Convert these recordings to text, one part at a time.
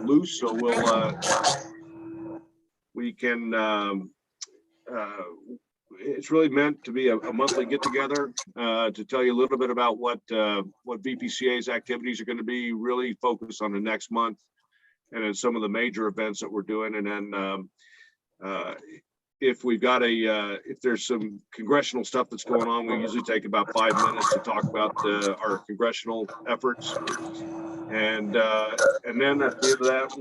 loose, so we can. It's really meant to be a monthly get together to tell you a little bit about what VPCA's activities are going to be, really focused on the next month, and then some of the major events that we're doing, and then if we've got if there's some congressional stuff that's going on, we usually take about 5 minutes to talk about our congressional efforts. And then at the end of that,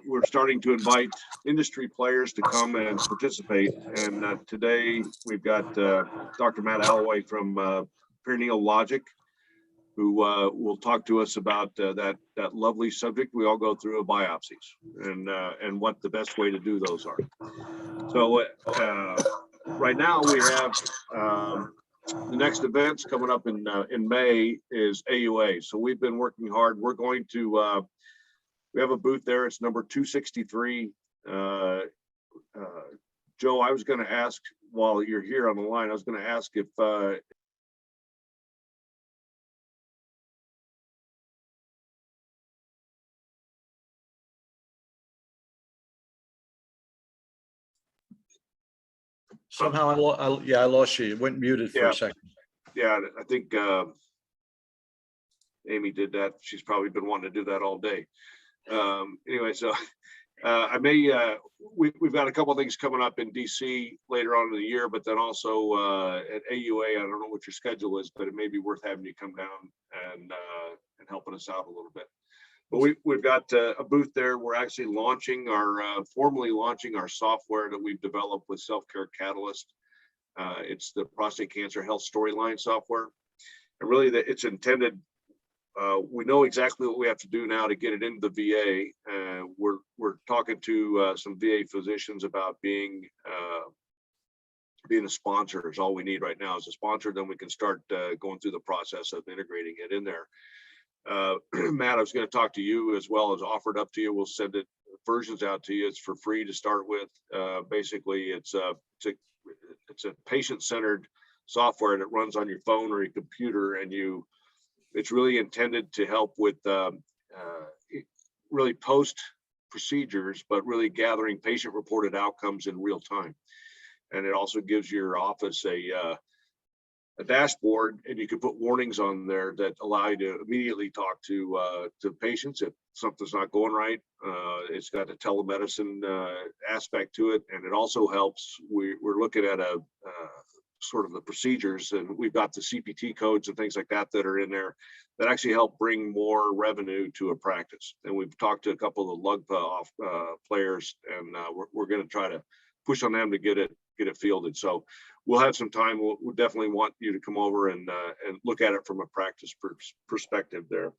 we're starting to invite industry players to come and participate. And today we've got Dr. Matt Allaway from Perineologic, who will talk to us about that lovely subject we all go through of biopsies and what the best way to do those are. So right now we have the next events coming up in May is AUA. So we've been working hard. We're going to we have a booth there. It's number 263. Joe, I was going to ask while you're here on the line, I was going to ask if somehow I lost you. It went muted for a second. Yeah, I think Amy did that. She's probably been wanting to do that all day. Anyway, so I may we've got a couple of things coming up in DC later on in the year, but then also at AUA. I don't know what your schedule is, but it may be worth having you come down and helping us out a little bit. But we've got a booth there. We're actually launching formally launching our software that we've developed with Self-Care Catalyst. It's the prostate cancer health storyline software, and really it's intended. We know exactly what we have to do now to get it into the VA. We're talking to some VA physicians about being a sponsor. Is all we need right now is a sponsor. Then we can start going through the process of integrating it in there. Matt, I was going to talk to you as well as offered up to you. We'll send it versions out to you. It's for free to start with. Basically, it's a patient-centered software that runs on your phone or your computer, and it's really intended to help with really post procedures, but really gathering patient-reported outcomes in real time. And it also gives your office a dashboard, and you can put warnings on there that allow you to immediately talk to patients if something's not going right. It's got a telemedicine aspect to it, and it also helps. We're looking at a sort of the procedures, and we've got the CPT codes and things like that that are in there that actually help bring more revenue to a practice. And we've talked to a couple of the LUGPA players, and we're going to try to push on them to get it fielded. So we'll have some time. We'll definitely want you to come over and look at it from a practice perspective there.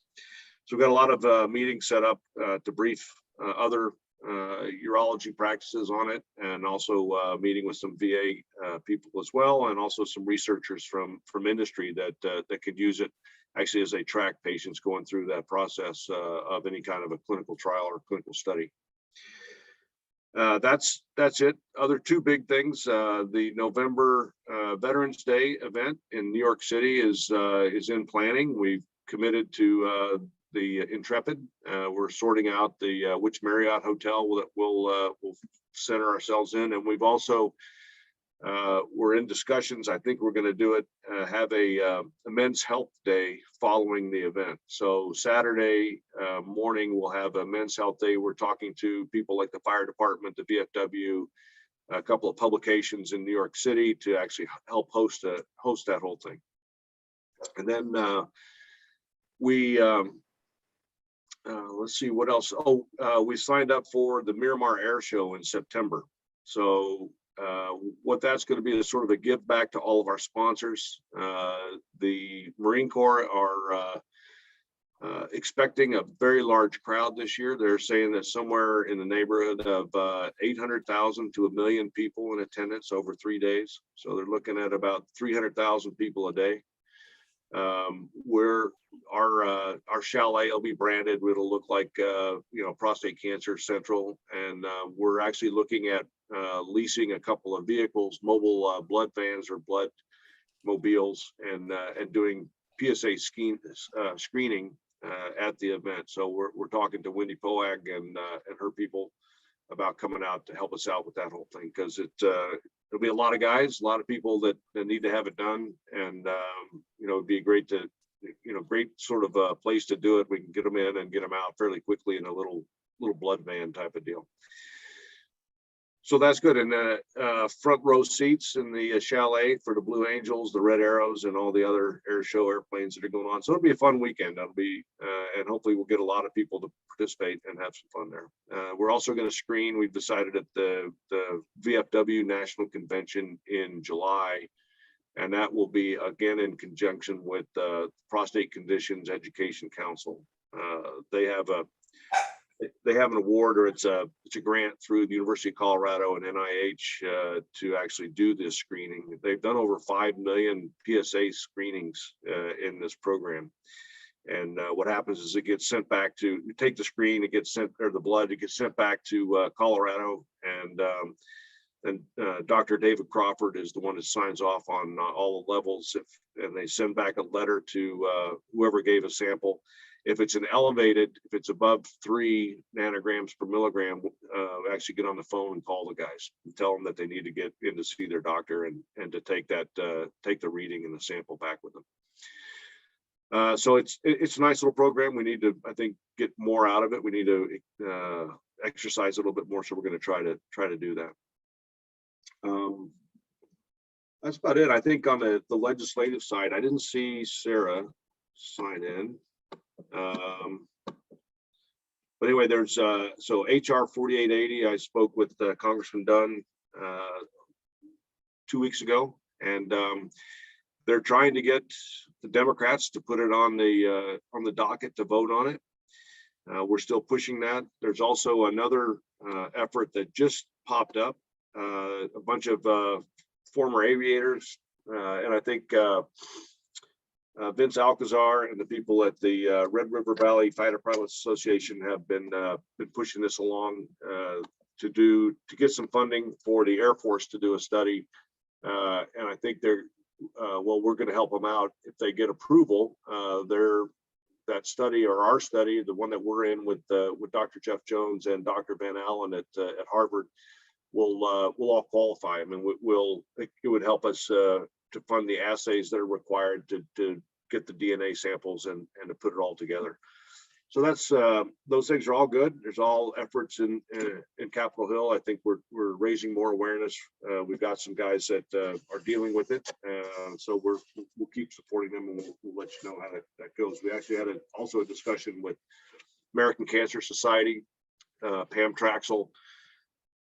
So we've got a lot of meetings set up to brief other urology practices on it, and also meeting with some VA people as well, and also some researchers from industry that could use it actually as they track patients going through that process of any kind of a clinical trial or clinical study. That's it. Other two big things. The November Veterans Day event in New York City is in planning. We've committed to the Intrepid. We're sorting out the which Marriott hotel that we'll center ourselves in, and we've also we're in discussions. I think we're going to do it. Have a men's health day following the event. So Saturday morning we'll have a men's health day. We're talking to people like the fire department, the VFW, a couple of publications in New York City to actually help host that whole thing. And then let's see what else. We signed up for the Miramar Air Show in September. So what that's going to be is sort of a give back to all of our sponsors. The Marine Corps are expecting a very large crowd this year. They're saying that somewhere in the neighborhood of 800,000 to 1 million people in attendance over 3 days. So they're looking at about 300,000 people a day. Our chalet will be branded. It'll look like Prostate Cancer Central, and we're actually looking at leasing a couple of vehicles, mobile blood vans or blood mobiles, and doing PSA screening at the event. So we're talking to Wendy Poag and her people about coming out to help us out with that whole thing, because there'll be a lot of guys, a lot of people that need to have it done, and it'd be great to, great sort of a place to do it. We can get them in and get them out fairly quickly in a little blood van type of deal. So that's good. And front row seats in the chalet for the Blue Angels, the Red Arrows, and all the other air show airplanes that are going on. So it'll be a fun weekend. That'll be, and hopefully we'll get a lot of people to participate and have some fun there. We're also going to screen. We've decided at the VFW National Convention in July, and that will be again in conjunction with the Prostate Conditions Education Council. They have an award, or it's a grant through the University of Colorado and NIH to actually do this screening. They've done over 5 million PSA screenings in this program. And what happens is it gets sent back to, you take the screen, it gets sent, or the blood, it gets sent back to Colorado. And then Dr. David Crawford is the one that signs off on all the levels. And they send back a letter to whoever gave a sample. If it's an elevated, if it's above 3 nanograms per milligram, actually get on the phone and call the guys and tell them that they need to get in to see their doctor and to take the reading and the sample back with them. So it's a nice little program. We need to, I think, get more out of it. We need to exercise a little bit more. So we're going to try to do that. That's about it. I think on the legislative side, I didn't see Sarah sign in. But anyway, there's so HR 4880. I spoke with Congressman Dunn 2 weeks ago, and they're trying to get the Democrats to put it on the docket to vote on it. We're still pushing that. There's also another effort that just popped up. A bunch of former aviators, and I think Vince Alcazar and the people at the Red River Valley Fighter Pilots Association have been pushing this along to get some funding for the Air Force to do a study, and I think we're going to help them out if they get approval. That study, or our study, the one that we're in with Dr. Jeff Jones and Dr. Van Allen at Harvard, will all qualify. I mean, it would help us to fund the assays that are required to get the DNA samples and to put it all together. So that's those things are all good. There's all efforts in Capitol Hill. I think we're raising more awareness. We've got some guys that are dealing with it, so we'll keep supporting them, and we'll let you know how that goes. We actually had also a discussion with American Cancer Society. Pam Traxel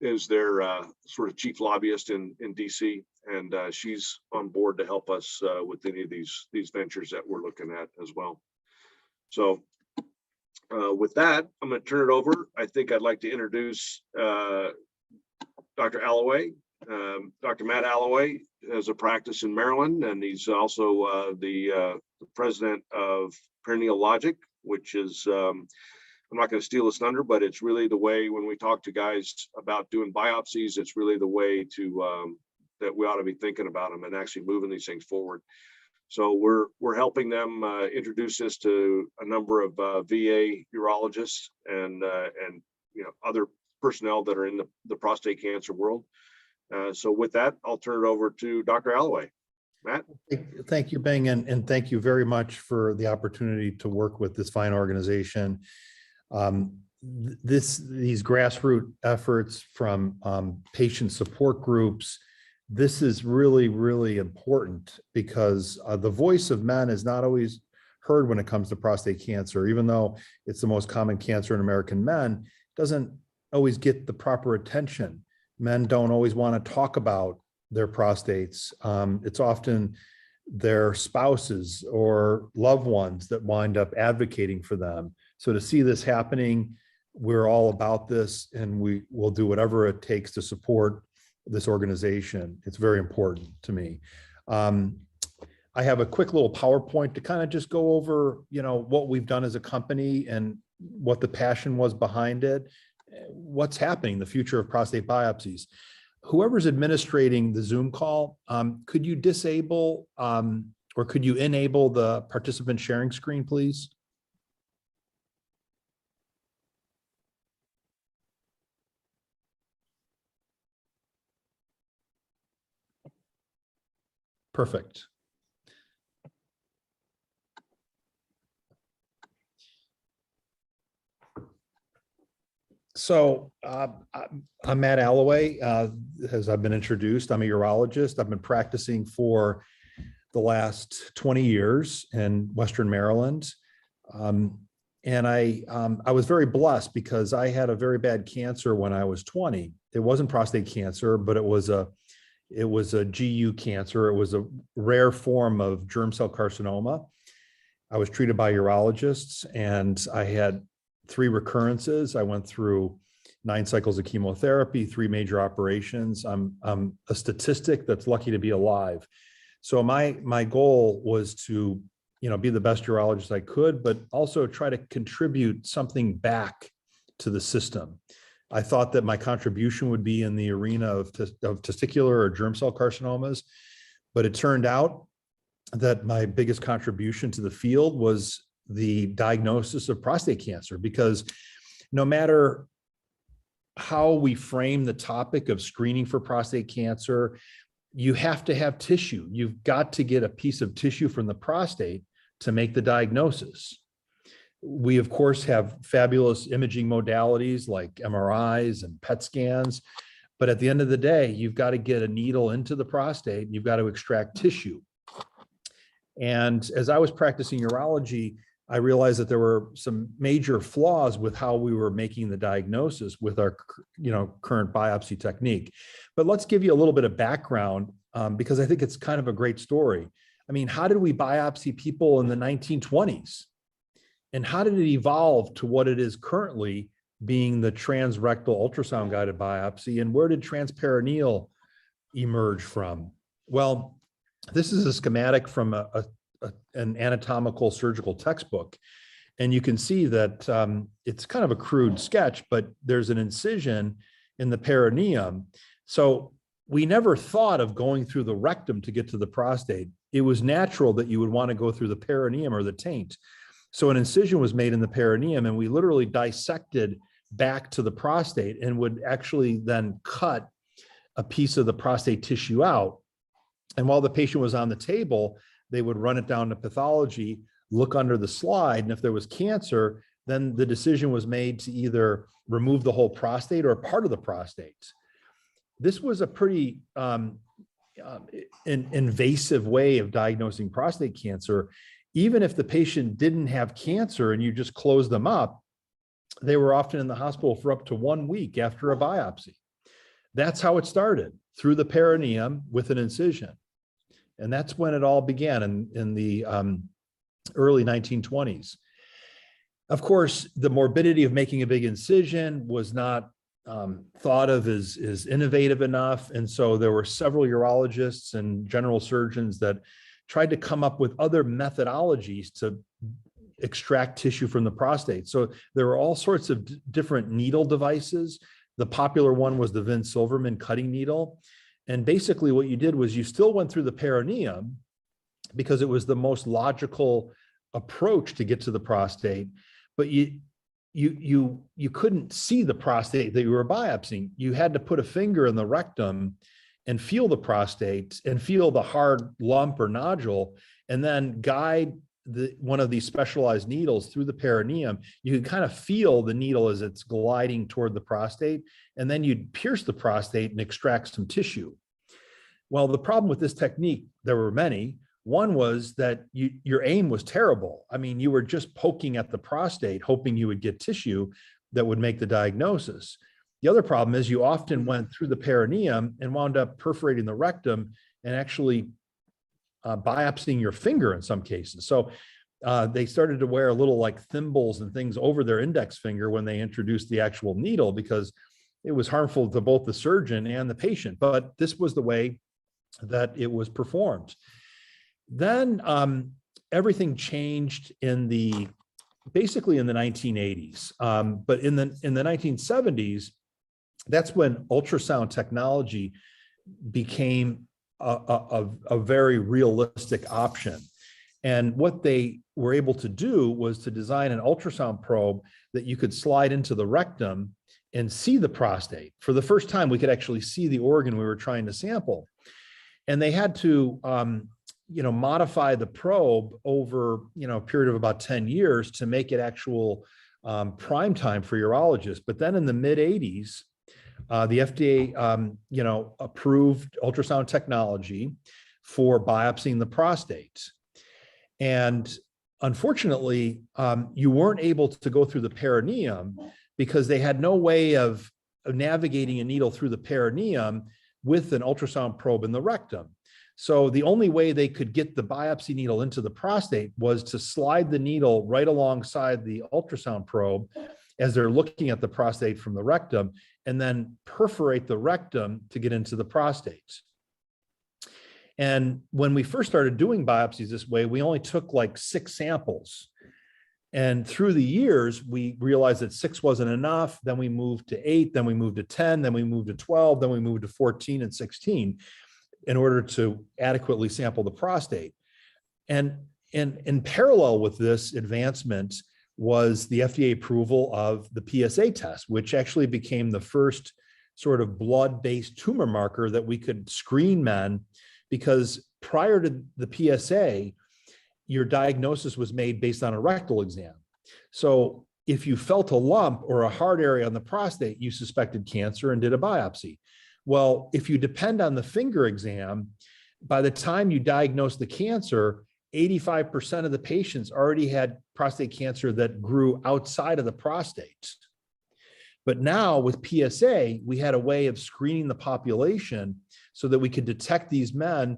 is their sort of chief lobbyist in DC, and she's on board to help us with any of these ventures that we're looking at as well. So with that, I'm going to turn it over. I think I'd like to introduce Dr. Allaway. Dr. Matt Allaway has a practice in Maryland, and he's also the president of Perineologic, which is I'm not going to steal his thunder, but it's really the way, when we talk to guys about doing biopsies, it's really the way to that we ought to be thinking about them and actually moving these things forward. So we're helping them introduce this to a number of VA urologists and other personnel that are in the prostate cancer world. So with that, I'll turn it over to Dr. Allaway. Matt. Thank you, Bing, and thank you very much for the opportunity to work with this fine organization. These grassroots efforts from patient support groups, this is really, really important, because the voice of men is not always heard when it comes to prostate cancer. Even though it's the most common cancer in American men, it doesn't always get the proper attention. Men don't always want to talk about their prostates. It's often their spouses or loved ones that wind up advocating for them. So to see this happening, we're all about this, and we will do whatever it takes to support this organization. It's very important to me. I have a quick little PowerPoint to kind of just go over, what we've done as a company and what the passion was behind it, what's happening, the future of prostate biopsies. Whoever's administrating the Zoom call, could you disable or could you enable the participant sharing screen, please? Perfect. So I'm Matt Allaway, as I've been introduced. I'm a urologist. I've been practicing for the last 20 years in Western Maryland. And I was very blessed because I had a very bad cancer when I was 20. It wasn't prostate cancer, but it was a GU cancer. It was a rare form of germ cell carcinoma. I was treated by urologists and I had 3 recurrences. I went through 9 cycles of chemotherapy, 3 major operations. I'm a statistic that's lucky to be alive. So my goal was to, be the best urologist I could, but also try to contribute something back to the system. I thought that my contribution would be in the arena of testicular or germ cell carcinomas, but it turned out that my biggest contribution to the field was the diagnosis of prostate cancer, because no matter how we frame the topic of screening for prostate cancer, you have to have tissue. You've got to get a piece of tissue from the prostate to make the diagnosis. We, of course, have fabulous imaging modalities like MRIs and PET scans, but at the end of the day, you've got to get a needle into the prostate, you've got to extract tissue. And as I was practicing urology, I realized that there were some major flaws with how we were making the diagnosis with our, current biopsy technique. But let's give you a little bit of background because I think it's kind of a great story. I mean, how did we biopsy people in the 1920s? And how did it evolve to what it is currently, being the transrectal ultrasound guided biopsy? And where did transperineal emerge from? Well, this is a schematic from an anatomical surgical textbook. And you can see that it's kind of a crude sketch, but there's an incision in the perineum. So we never thought of going through the rectum to get to the prostate. It was natural that you would want to go through the perineum or the taint. So an incision was made in the perineum, and we literally dissected back to the prostate and would actually then cut a piece of the prostate tissue out. And while the patient was on the table, they would run it down to pathology, look under the slide, and if there was cancer, then the decision was made to either remove the whole prostate or part of the prostate. This was a pretty invasive way of diagnosing prostate cancer. Even if the patient didn't have cancer and you just closed them up, they were often in the hospital for up to 1 week after a biopsy. That's how it started, through the perineum with an incision. And that's when it all began in the early 1920s. Of course, the morbidity of making a big incision was not thought of as innovative enough. And so there were several urologists and general surgeons that tried to come up with other methodologies to extract tissue from the prostate. So there were all sorts of different needle devices. The popular one was the Vince Silverman cutting needle. And basically what you did was you still went through the perineum because it was the most logical approach to get to the prostate, but you couldn't see the prostate that you were biopsying. You had to put a finger in the rectum and feel the prostate and feel the hard lump or nodule, and then guide one of these specialized needles through the perineum. You could kind of feel the needle as it's gliding toward the prostate, and then you'd pierce the prostate and extract some tissue. Well, the problem with this technique, there were many. One was that your aim was terrible. I mean, you were just poking at the prostate, hoping you would get tissue that would make the diagnosis. The other problem is you often went through the perineum and wound up perforating the rectum and actually biopsying your finger in some cases. So they started to wear little like thimbles and things over their index finger when they introduced the actual needle, because it was harmful to both the surgeon and the patient. But this was the way that it was performed. Then everything changed basically in the 1980s. But in the 1970s, that's when ultrasound technology became a very realistic option. And what they were able to do was to design an ultrasound probe that you could slide into the rectum and see the prostate. For the first time, we could actually see the organ we were trying to sample. And they had to, modify the probe over, a period of about 10 years to make it actual prime time for urologists. But then in the mid 80s, the FDA, approved ultrasound technology for biopsying the prostate. And unfortunately, you weren't able to go through the perineum because they had no way of navigating a needle through the perineum with an ultrasound probe in the rectum. So the only way they could get the biopsy needle into the prostate was to slide the needle right alongside the ultrasound probe as they're looking at the prostate from the rectum, and then perforate the rectum to get into the prostate. And when we first started doing biopsies this way, we only took like 6 samples. And through the years, we realized that 6 wasn't enough. Then we moved to 8, then we moved to 10, then we moved to 12, then we moved to 14 and 16 in order to adequately sample the prostate. And in parallel with this advancement was the FDA approval of the PSA test, which actually became the first sort of blood-based tumor marker that we could screen men, because prior to the PSA, your diagnosis was made based on a rectal exam. So if you felt a lump or a hard area on the prostate, you suspected cancer and did a biopsy. Well, if you depend on the finger exam, by the time you diagnose the cancer, 85% of the patients already had prostate cancer that grew outside of the prostate. But now with PSA, we had a way of screening the population so that we could detect these men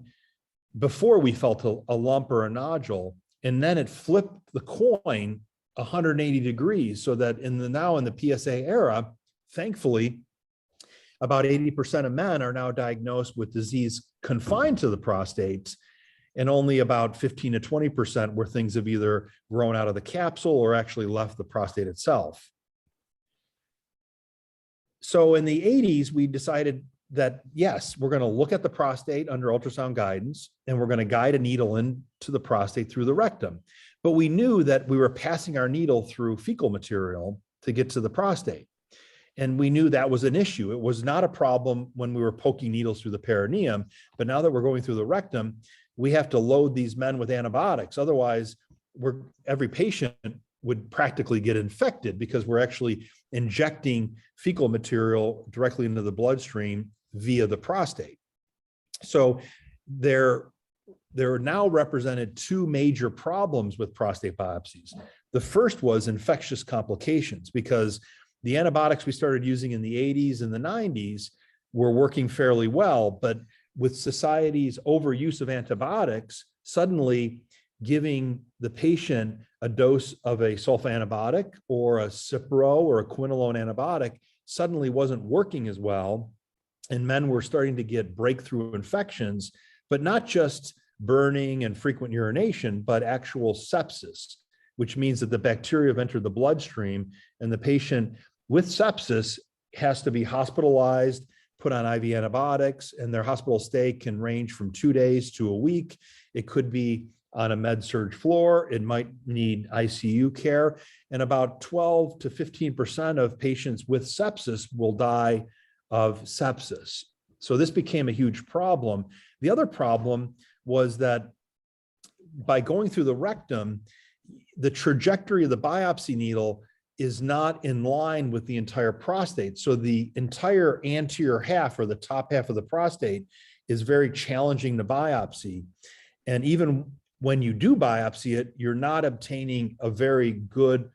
before we felt a lump or a nodule. And then it flipped the coin 180 degrees so that in the PSA era, thankfully, about 80% of men are now diagnosed with disease confined to the prostate, and only about 15 to 20% where things have either grown out of the capsule or actually left the prostate itself. So in the 80s, we decided that, yes, we're going to look at the prostate under ultrasound guidance, and we're going to guide a needle into the prostate through the rectum. But we knew that we were passing our needle through fecal material to get to the prostate. And we knew that was an issue. It was not a problem when we were poking needles through the perineum, but now that we're going through the rectum, we have to load these men with antibiotics. Otherwise, every patient would practically get infected because we're actually injecting fecal material directly into the bloodstream via the prostate. So there are now represented 2 major problems with prostate biopsies. The first was infectious complications, because the antibiotics we started using in the 80s and the 90s were working fairly well, but with society's overuse of antibiotics, suddenly giving the patient a dose of a sulfa-antibiotic or a Cipro or a quinolone antibiotic suddenly wasn't working as well. And men were starting to get breakthrough infections, but not just burning and frequent urination, but actual sepsis, which means that the bacteria have entered the bloodstream, and the patient with sepsis has to be hospitalized, put on IV antibiotics, and their hospital stay can range from 2 days to a week. It could be on a med-surg floor. It might need ICU care. And about 12 to 15% of patients with sepsis will die of sepsis. So this became a huge problem. The other problem was that by going through the rectum, the trajectory of the biopsy needle is not in line with the entire prostate. So the entire anterior half, or the top half of the prostate, is very challenging to biopsy. And even when you do biopsy it, you're not obtaining a very good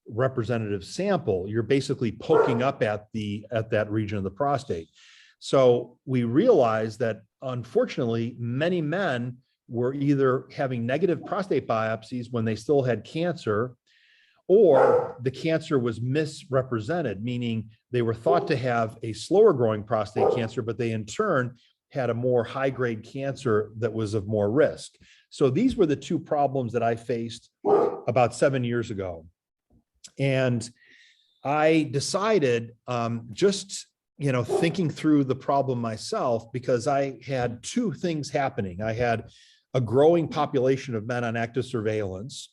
representative sample. You're basically poking up at that region of the prostate. So we realized that, unfortunately, many men were either having negative prostate biopsies when they still had cancer, or the cancer was misrepresented, meaning they were thought to have a slower growing prostate cancer, but they in turn had a more high-grade cancer that was of more risk. So these were the 2 problems that I faced about 7 years ago. And I decided, thinking through the problem myself, because I had 2 things happening. I had a growing population of men on active surveillance,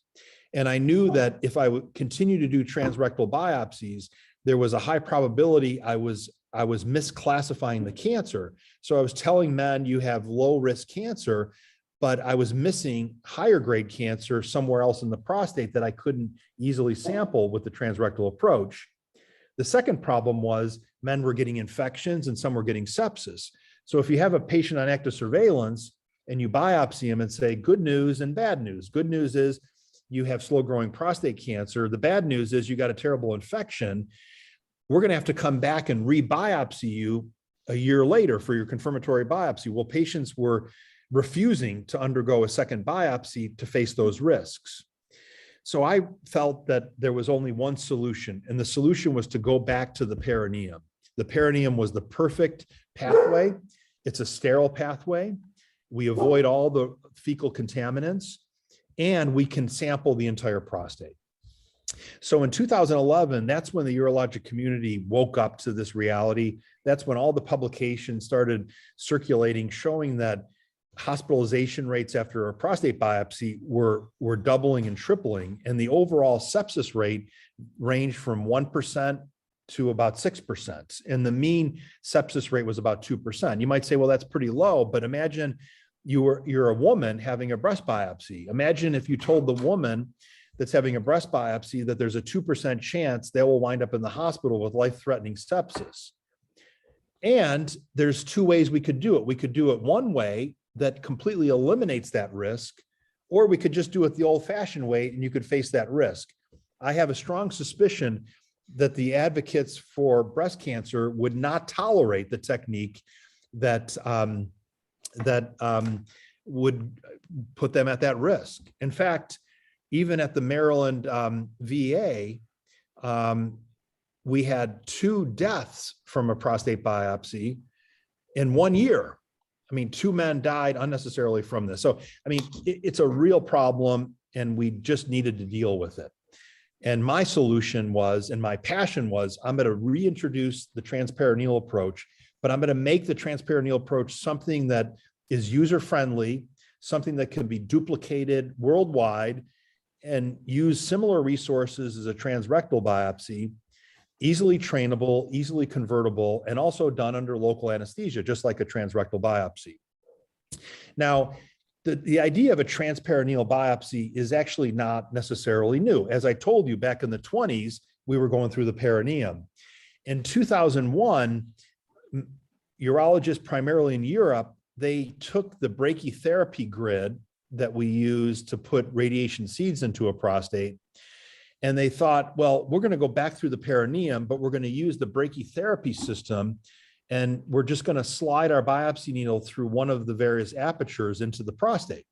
and I knew that if I would continue to do transrectal biopsies, there was a high probability I was misclassifying the cancer. So I was telling men you have low risk cancer, but I was missing higher grade cancer somewhere else in the prostate that I couldn't easily sample with the transrectal approach. The second problem was men were getting infections and some were getting sepsis. So if you have a patient on active surveillance and you biopsy him and say good news and bad news, good news is you have slow growing prostate cancer. The bad news is you got a terrible infection. We're going to have to come back and re-biopsy you a year later for your confirmatory biopsy. Well, patients were refusing to undergo a second biopsy to face those risks. So I felt that there was only one solution, and the solution was to go back to the perineum. The perineum was the perfect pathway. It's a sterile pathway. We avoid all the fecal contaminants, and we can sample the entire prostate. So in 2011, that's when the urologic community woke up to this reality. That's when all the publications started circulating, showing that hospitalization rates after a prostate biopsy were doubling and tripling, and the overall sepsis rate ranged from 1% to about 6%, and the mean sepsis rate was about 2%. You might say, well, that's pretty low, but imagine you're a woman having a breast biopsy. Imagine if you told the woman that's having a breast biopsy that there's a 2% chance they will wind up in the hospital with life-threatening sepsis. And there's two ways we could do it. We could do it one way that completely eliminates that risk, or we could just do it the old-fashioned way and you could face that risk. I have a strong suspicion that the advocates for breast cancer would not tolerate the technique that would put them at that risk. In fact, even at the Maryland VA, we had 2 deaths from a prostate biopsy in 1 year. I mean, 2 men died unnecessarily from this. So, I mean, it's a real problem and we just needed to deal with it. And my solution was, and my passion was, I'm going to reintroduce the transperineal approach, but I'm going to make the transperineal approach something that is user-friendly, something that can be duplicated worldwide and use similar resources as a transrectal biopsy, easily trainable, easily convertible, and also done under local anesthesia, just like a transrectal biopsy. Now, the idea of a transperineal biopsy is actually not necessarily new. As I told you, back in the 20s, we were going through the perineum. In 2001, urologists primarily in Europe, they took the brachytherapy grid that we use to put radiation seeds into a prostate, and they thought, well, we're going to go back through the perineum, but we're going to use the brachytherapy system, and we're just going to slide our biopsy needle through one of the various apertures into the prostate.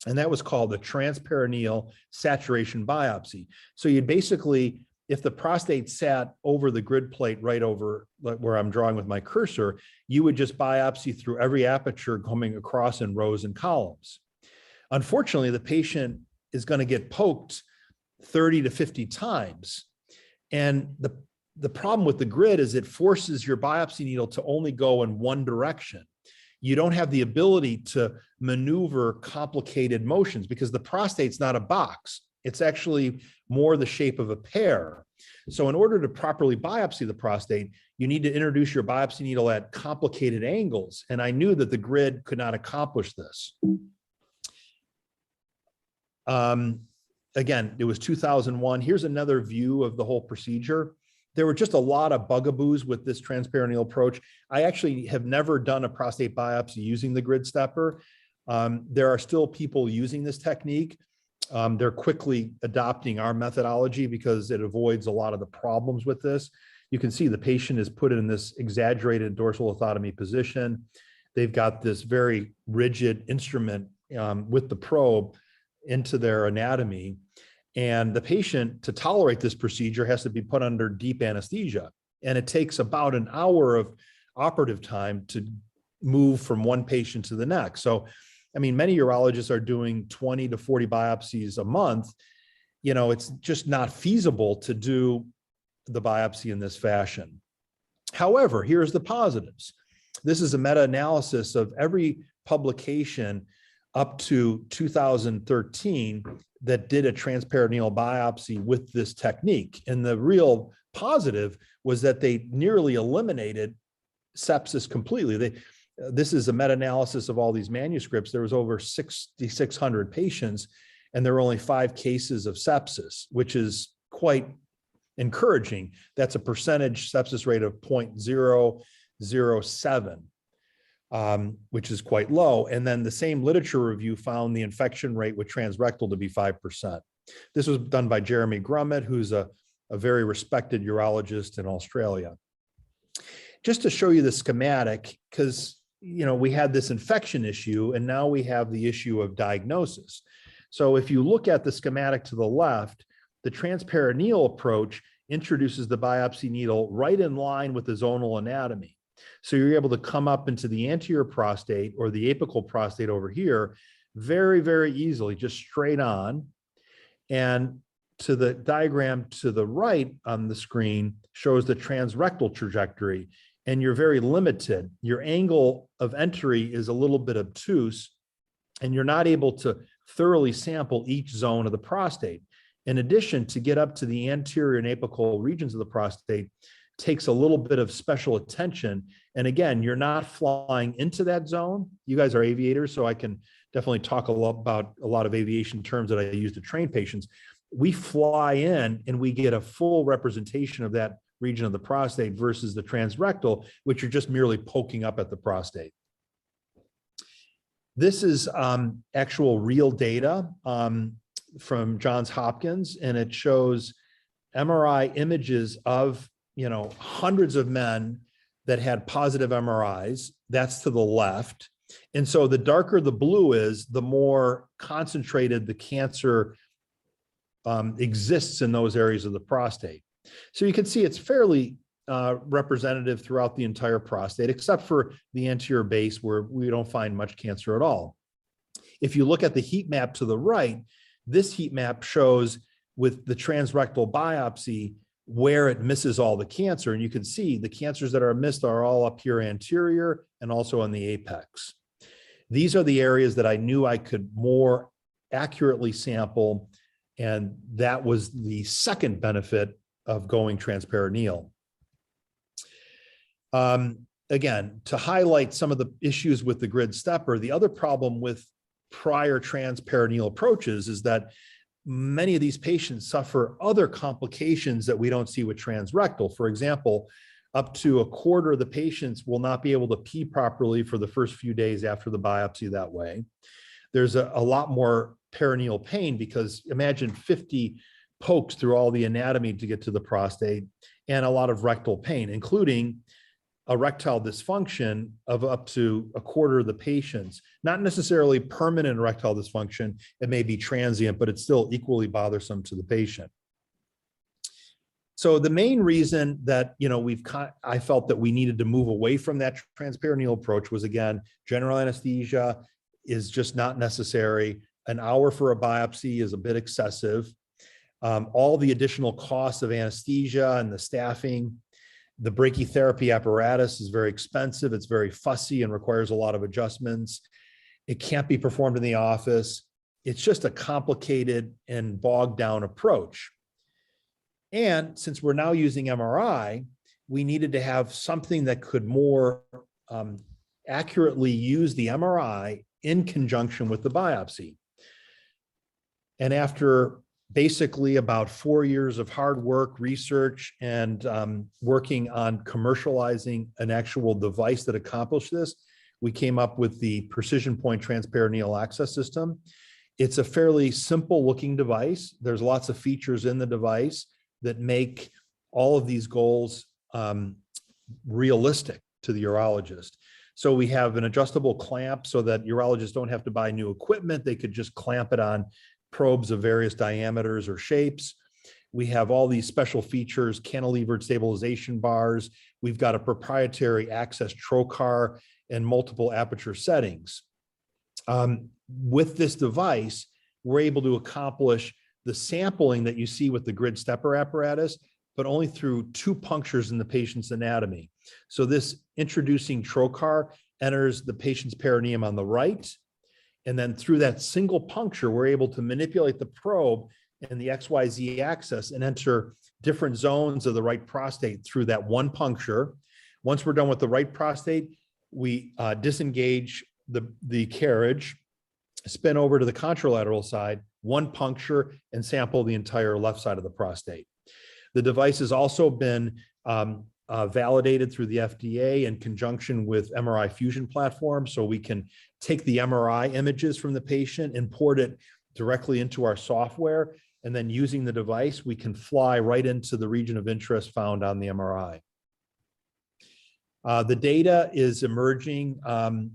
And that was called the transperineal saturation biopsy. So you'd basically, if the prostate sat over the grid plate right over where I'm drawing with my cursor, you would just biopsy through every aperture coming across in rows and columns. Unfortunately, the patient is going to get poked 30 to 50 times. And the problem with the grid is it forces your biopsy needle to only go in one direction. You don't have the ability to maneuver complicated motions because the prostate's not a box. It's actually more the shape of a pear. So in order to properly biopsy the prostate, you need to introduce your biopsy needle at complicated angles. And I knew that the grid could not accomplish this. Again, it was 2001. Here's another view of the whole procedure. There were just a lot of bugaboos with this transperineal approach. I actually have never done a prostate biopsy using the grid stepper. There are still people using this technique. They're quickly adopting our methodology because it avoids a lot of the problems with this. You can see the patient is put in this exaggerated dorsal lithotomy position. They've got this very rigid instrument with the probe into their anatomy. And the patient, to tolerate this procedure, has to be put under deep anesthesia. And it takes about an hour of operative time to move from one patient to the next. So, I mean, many urologists are doing 20 to 40 biopsies a month. You know, it's just not feasible to do the biopsy in this fashion. However, here's the positives. This is a meta-analysis of every publication up to 2013 that did a transperineal biopsy with this technique. And the real positive was that they nearly eliminated sepsis completely. This is a meta-analysis of all these manuscripts. There was over 6,600 patients, and there were only 5 cases of sepsis, which is quite encouraging. That's a percentage sepsis rate of 0.007, which is quite low. And then the same literature review found the infection rate with transrectal to be 5%. This was done by Jeremy Grummett, who's a very respected urologist in Australia. Just to show you the schematic, because we had this infection issue, and now we have the issue of diagnosis. So if you look at the schematic to the left, the transperineal approach introduces the biopsy needle right in line with the zonal anatomy. So you're able to come up into the anterior prostate or the apical prostate over here very, very easily, just straight on. And to the diagram to the right on the screen shows the transrectal trajectory, and you're very limited. Your angle of entry is a little bit obtuse, and you're not able to thoroughly sample each zone of the prostate. In addition, to get up to the anterior and apical regions of the prostate takes a little bit of special attention. And again, you're not flying into that zone. You guys are aviators, so I can definitely talk a lot about a lot of aviation terms that I use to train patients. We fly in and we get a full representation of that region of the prostate versus the transrectal, which are just merely poking up at the prostate. This is actual real data from Johns Hopkins, and it shows MRI images of hundreds of men that had positive MRIs. That's to the left. And so the darker the blue is, the more concentrated the cancer exists in those areas of the prostate. So you can see it's fairly representative throughout the entire prostate, except for the anterior base where we don't find much cancer at all. If you look at the heat map to the right, this heat map shows with the transrectal biopsy where it misses all the cancer. And you can see the cancers that are missed are all up here anterior and also on the apex. These are the areas that I knew I could more accurately sample, and that was the second benefit of going transperineal. Again, to highlight some of the issues with the grid stepper, the other problem with prior transperineal approaches is that many of these patients suffer other complications that we don't see with transrectal. For example, up to a quarter of the patients will not be able to pee properly for the first few days after the biopsy that way. There's a lot more perineal pain, because imagine 50 pokes through all the anatomy to get to the prostate, and a lot of rectal pain, including erectile dysfunction of up to a quarter of the patients. Not necessarily permanent erectile dysfunction, it may be transient, but it's still equally bothersome to the patient. So the main reason that I felt that we needed to move away from that transperineal approach was, again, general anesthesia is just not necessary. An hour for a biopsy is a bit excessive. All the additional costs of anesthesia and the staffing. The brachytherapy apparatus is very expensive. It's very fussy and requires a lot of adjustments. It can't be performed in the office. It's just a complicated and bogged down approach. And since we're now using MRI, we needed to have something that could more accurately use the MRI in conjunction with the biopsy. And after basically about 4 years of hard work, research, and working on commercializing an actual device that accomplished this, we came up with the PrecisionPoint Transperineal Access System. It's a fairly simple looking device. There's lots of features in the device that make all of these goals realistic to the urologist. So we have an adjustable clamp so that urologists don't have to buy new equipment. They could just clamp it on probes of various diameters or shapes. We have all these special features, cantilevered stabilization bars. We've got a proprietary access trocar and multiple aperture settings. With this device, we're able to accomplish the sampling that you see with the grid stepper apparatus, but only through 2 punctures in the patient's anatomy. So this introducing trocar enters the patient's perineum on the right, and then through that single puncture, we're able to manipulate the probe and the XYZ axis and enter different zones of the right prostate through that one puncture. Once we're done with the right prostate, we disengage the carriage, spin over to the contralateral side, one puncture, and sample the entire left side of the prostate. The device has also been validated through the FDA in conjunction with MRI fusion platform. So we can take the MRI images from the patient, import it directly into our software, and then using the device, we can fly right into the region of interest found on the MRI. The data is emerging.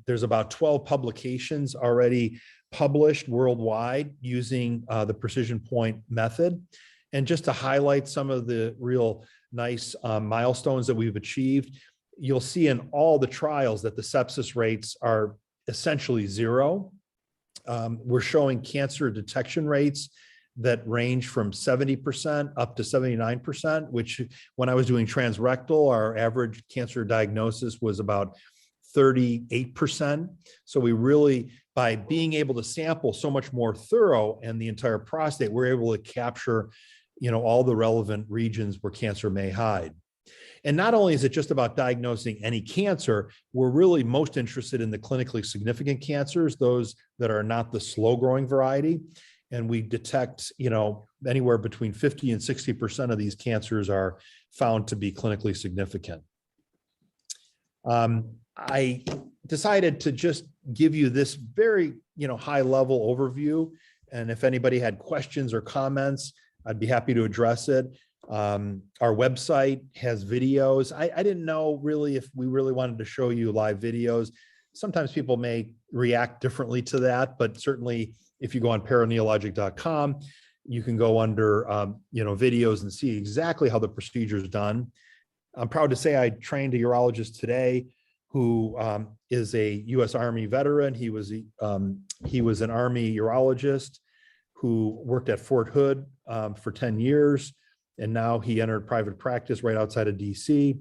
There's about 12 publications already published worldwide using the PrecisionPoint method. And just to highlight some of the real nice milestones that we've achieved, you'll see in all the trials that the sepsis rates are essentially zero. We're showing cancer detection rates that range from 70% up to 79%, which when I was doing transrectal, our average cancer diagnosis was about 38%. So we really, by being able to sample so much more thorough and the entire prostate, we're able to capture, all the relevant regions where cancer may hide. And not only is it just about diagnosing any cancer, we're really most interested in the clinically significant cancers, those that are not the slow growing variety. And we detect, anywhere between 50 and 60% of these cancers are found to be clinically significant. I decided to just give you this very, high level overview. And if anybody had questions or comments, I'd be happy to address it. Our website has videos. I didn't know really if we really wanted to show you live videos. Sometimes people may react differently to that, but certainly if you go on perineologic.com, you can go under, videos and see exactly how the procedure is done. I'm proud to say I trained a urologist today who is a U.S. Army veteran. He was an Army urologist who worked at Fort Hood for 10 years. And now he entered private practice right outside of DC.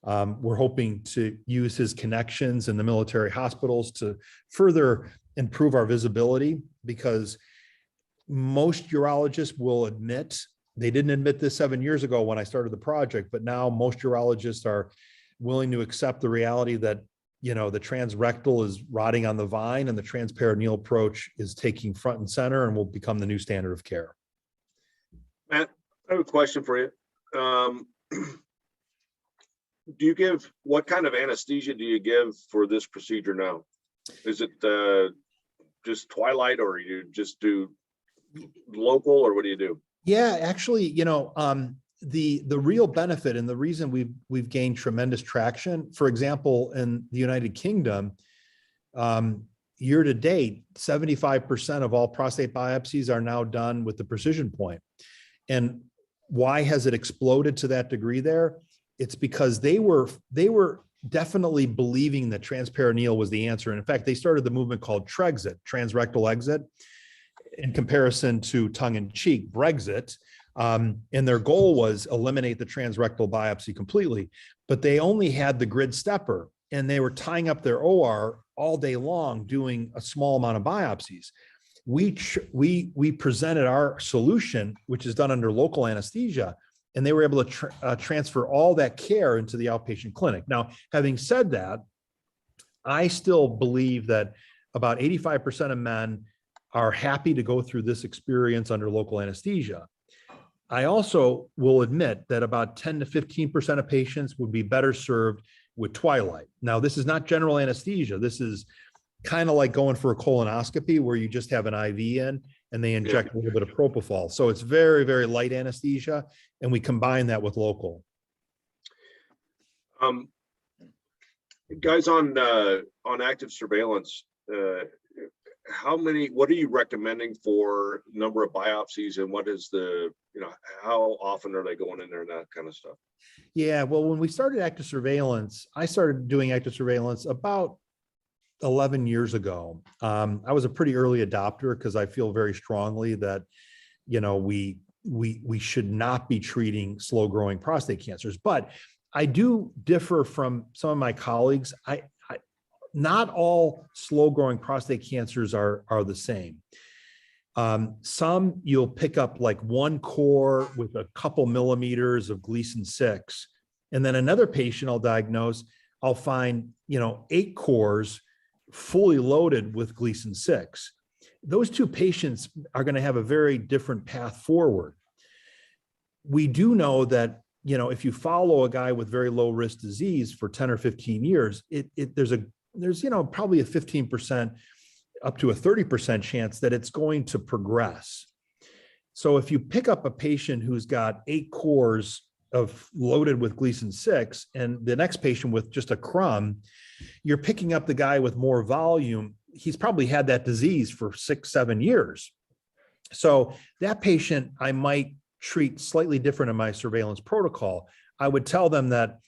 We're hoping to use his connections in the military hospitals to further improve our visibility, because most urologists will admit, they didn't admit this 7 years ago when I started the project, but now most urologists are willing to accept the reality that, the transrectal is rotting on the vine and the transperineal approach is taking front and center and will become the new standard of care. Matt, I have a question for you. What kind of anesthesia do you give for this procedure now? Is it just twilight, or you just do local, or what do you do? Yeah, actually, the real benefit and the reason we've gained tremendous traction, for example, in the United Kingdom, year to date, 75% of all prostate biopsies are now done with the PrecisionPoint. And why has it exploded to that degree there? It's because they were definitely believing that transperineal was the answer. And in fact, they started the movement called Trexit, transrectal exit, in comparison to tongue-in-cheek Brexit. And their goal was eliminate the transrectal biopsy completely, but they only had the grid stepper and they were tying up their OR all day long doing a small amount of biopsies. We presented our solution, which is done under local anesthesia, and they were able to transfer all that care into the outpatient clinic. Now, having said that, I still believe that about 85% of men are happy to go through this experience under local anesthesia. I also will admit that about 10 to 15% of patients would be better served with twilight. Now, this is not general anesthesia. This is kind of like going for a colonoscopy where you just have an IV in and they inject a little bit of propofol. So it's very, very light anesthesia, and we combine that with local. Guys on active surveillance, what are you recommending for number of biopsies, and what is how often are they going in there and that kind of stuff? Yeah, well, when we started active surveillance, I started doing active surveillance about 11 years ago. I was a pretty early adopter because I feel very strongly that, we should not be treating slow growing prostate cancers. But I do differ from some of my colleagues. Not all slow growing prostate cancers are the same. Some you'll pick up like one core with a couple millimeters of Gleason 6. And then another patient I'll diagnose, I'll find, 8 cores fully loaded with Gleason 6. Those two patients are going to have a very different path forward. We do know that, if you follow a guy with very low risk disease for 10 or 15 years, there's probably a 15% up to a 30% chance that it's going to progress. So if you pick up a patient who's got 8 cores of loaded with Gleason 6 and the next patient with just a crumb, you're picking up the guy with more volume. He's probably had that disease for 6-7 years. So that patient, I might treat slightly different in my surveillance protocol. I would tell them that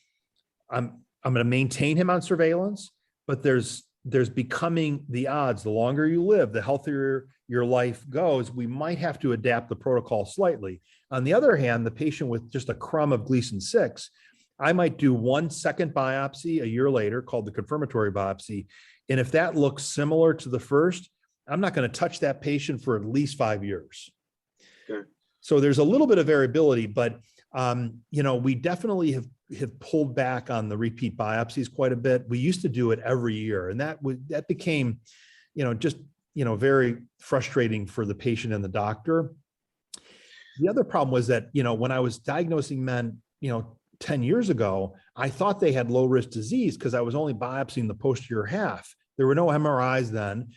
I'm going to maintain him on surveillance, but there's becoming the odds. The longer you live, the healthier your life goes. We might have to adapt the protocol slightly. On the other hand, the patient with just a crumb of Gleason 6, I might do 1 second biopsy a year later called the confirmatory biopsy. And if that looks similar to the first, I'm not going to touch that patient for at least 5 years. Okay. So there's a little bit of variability, but we definitely have pulled back on the repeat biopsies quite a bit. We used to do it every year, and that became, very frustrating for the patient and the doctor. The other problem was that, when I was diagnosing men, 10 years ago, I thought they had low risk disease because I was only biopsying the posterior half. There were no MRIs then.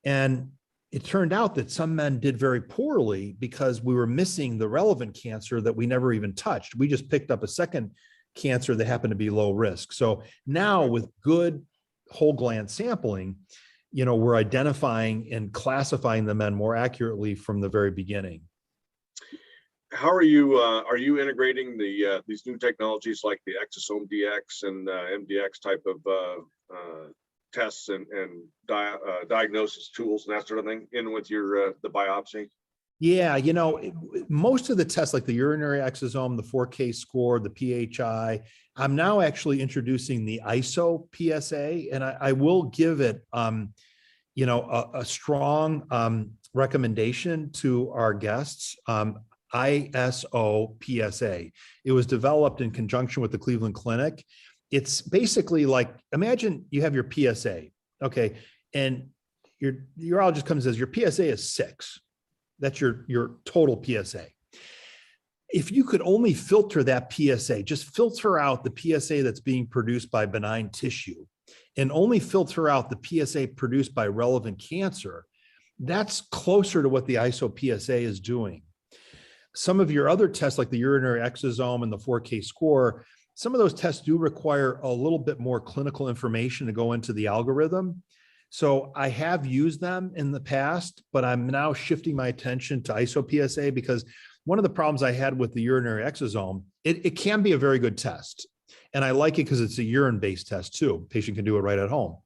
And it turned out that some men did very poorly because we were missing the relevant cancer that we never even touched. We just picked up a second cancer that happened to be low risk. So now with good whole gland sampling, we're identifying and classifying the men more accurately from the very beginning. How are you integrating these new technologies like the Exosome DX and MDX type of tests and diagnosis tools and that sort of thing in with your the biopsy? Yeah, most of the tests like the urinary exosome, the 4K score, the PHI, I'm now actually introducing the ISO PSA, and I will give it, a strong recommendation to our guests. ISO PSA. It was developed in conjunction with the Cleveland Clinic. It's basically like, imagine you have your PSA, okay, and your urologist comes and says, your PSA is 6. That's your total PSA. If you could only filter that PSA, just filter out the PSA that's being produced by benign tissue and only filter out the PSA produced by relevant cancer, that's closer to what the ISO PSA is doing. Some of your other tests like the urinary exosome and the 4K score, some of those tests do require a little bit more clinical information to go into the algorithm. So I have used them in the past, but I'm now shifting my attention to ISO PSA because one of the problems I had with the urinary exosome, it can be a very good test. And I like it because it's a urine-based test too. Patient can do it right at home.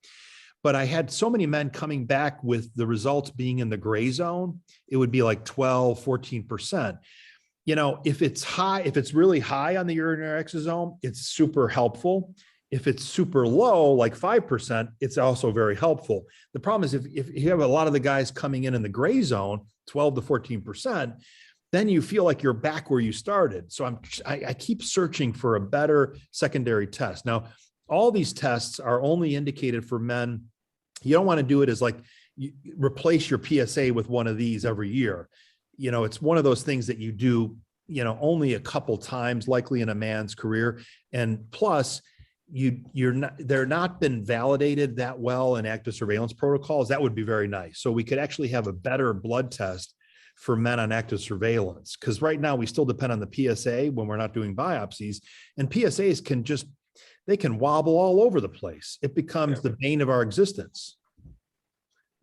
But I had so many men coming back with the results being in the gray zone. It would be like 12, 14%. If it's high, if it's really high on the urinary exosome, it's super helpful. If it's super low, like 5%, it's also very helpful. The problem is if you have a lot of the guys coming in the gray zone, 12 to 14%, then you feel like you're back where you started. So I keep searching for a better secondary test. Now, all these tests are only indicated for men. You don't want to do it as like you replace your PSA with one of these every year. It's one of those things that you do, only a couple times likely in a man's career. And plus they're not been validated that well in active surveillance protocols. That would be very nice. So we could actually have a better blood test for men on active surveillance. Because right now we still depend on the PSA when we're not doing biopsies, and PSAs they can wobble all over the place. It becomes the bane of our existence.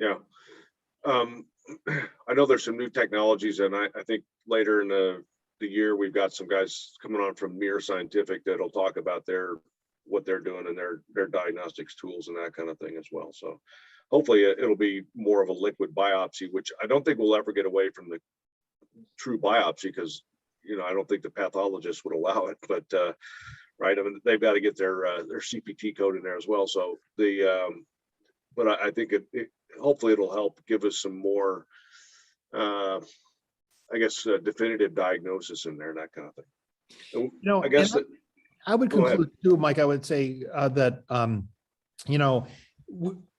Yeah. I know there's some new technologies, and I think later in the year, we've got some guys coming on from Mir Scientific that'll talk about what they're doing and their diagnostics tools and that kind of thing as well. So hopefully it'll be more of a liquid biopsy, which I don't think we'll ever get away from the true biopsy because, I don't think the pathologist would allow it, but right. I mean, they've got to get their CPT code in there as well. So but I think hopefully it'll help give us some more I guess, definitive diagnosis in there, that kind of thing. So I And guess that, I would go ahead. conclude too, Mike, I would say that,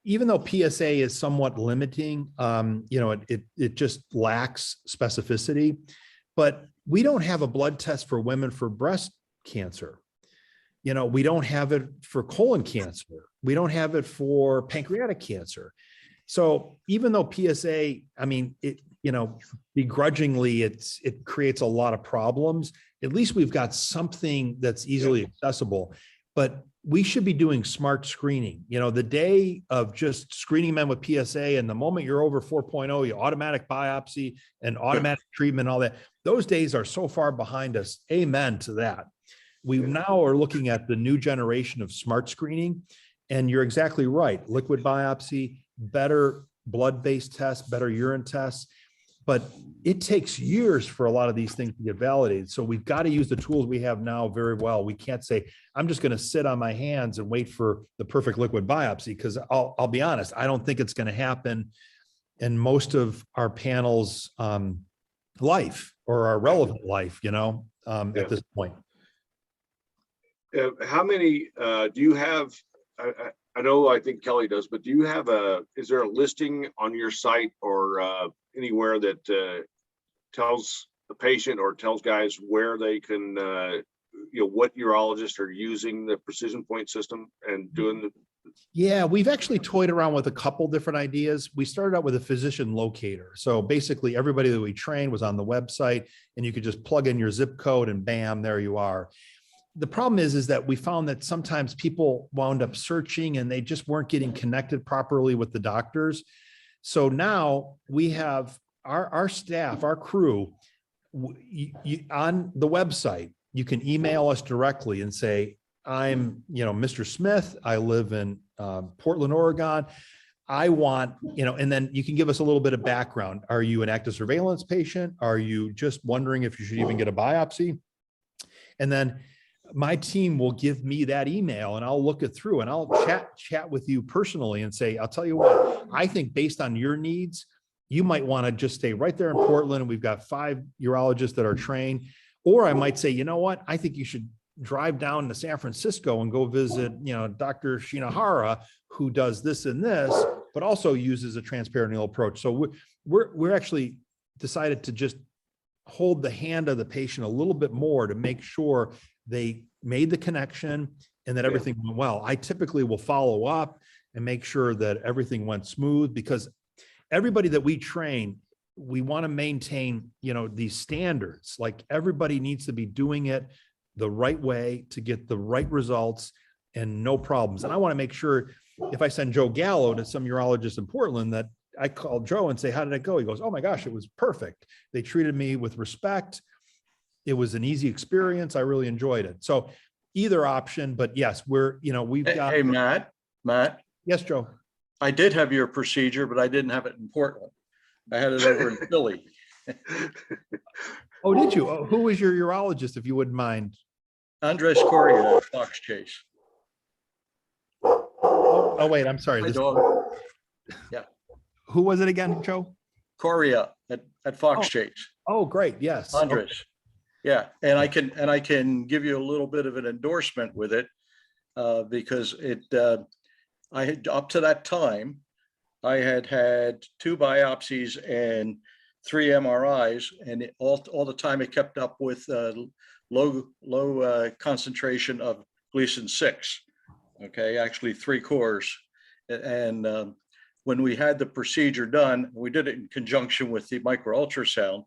even though PSA is somewhat limiting, it just lacks specificity, but we don't have a blood test for women for breast cancer. We don't have it for colon cancer. We don't have it for pancreatic cancer. So even though PSA, I mean, begrudgingly, it creates a lot of problems. At least we've got something that's easily accessible, but we should be doing smart screening. The day of just screening men with PSA and the moment you're over 4.0, you automatic biopsy and automatic treatment, all that. Those days are so far behind us. Amen to that. We now are looking at the new generation of smart screening, and you're exactly right. Liquid biopsy, better blood-based tests, better urine tests, but it takes years for a lot of these things to get validated. So we've got to use the tools we have now very well. We can't say, I'm just going to sit on my hands and wait for the perfect liquid biopsy, because I'll be honest, I don't think it's going to happen in most of our panels' life or our relevant life, at this point. How many do you have? I know, I think Kelly does, but do you have is there a listing on your site or anywhere that tells the patient or tells guys where they can, what urologists are using the PrecisionPoint system and doing the? Yeah, we've actually toyed around with a couple different ideas. We started out with a physician locator. So basically everybody that we trained was on the website, and you could just plug in your zip code and bam, there you are. The problem is that we found that sometimes people wound up searching and they just weren't getting connected properly with the doctors. So now we have our staff, our crew, on the website. You can email us directly and say, I'm, Mr. Smith. I live in Portland, Oregon. I want, and then you can give us a little bit of background. Are you an active surveillance patient? Are you just wondering if you should even get a biopsy? And then my team will give me that email and I'll look it through and I'll chat with you personally and say, I'll tell you what, I think based on your needs, you might want to just stay right there in Portland. And we've got 5 urologists that are trained. Or I might say, you know what, I think you should drive down to San Francisco and go visit, Dr. Shinohara, who does this and this, but also uses a transperineal approach. So we're actually decided to just hold the hand of the patient a little bit more to make sure they made the connection and that everything went well. I typically will follow up and make sure that everything went smooth, because everybody that we train, we want to maintain, these standards. Like everybody needs to be doing it the right way to get the right results and no problems. And I want to make sure if I send Joe Gallo to some urologist in Portland, that I call Joe and say, how did it go? He goes, oh my gosh, it was perfect. They treated me with respect. It was an easy experience. I really enjoyed it. So either option, but yes, we've got. Hey, Matt. Yes, Joe. I did have your procedure, but I didn't have it in Portland. I had it over in Philly. Oh, did you? Oh, who was your urologist, if you wouldn't mind? Andres Correa at Fox Chase. Oh, wait, I'm sorry. My daughter. Yeah. Who was it again, Joe? Correa at Fox Chase. Oh, great. Yes. Andres. Okay. Yeah. And I can give you a little bit of an endorsement with it because I had, up to that time, I had 2 biopsies and 3 MRIs, and all the time it kept up with low concentration of Gleason 6. Okay, actually 3 cores. And when we had the procedure done, we did it in conjunction with the micro ultrasound.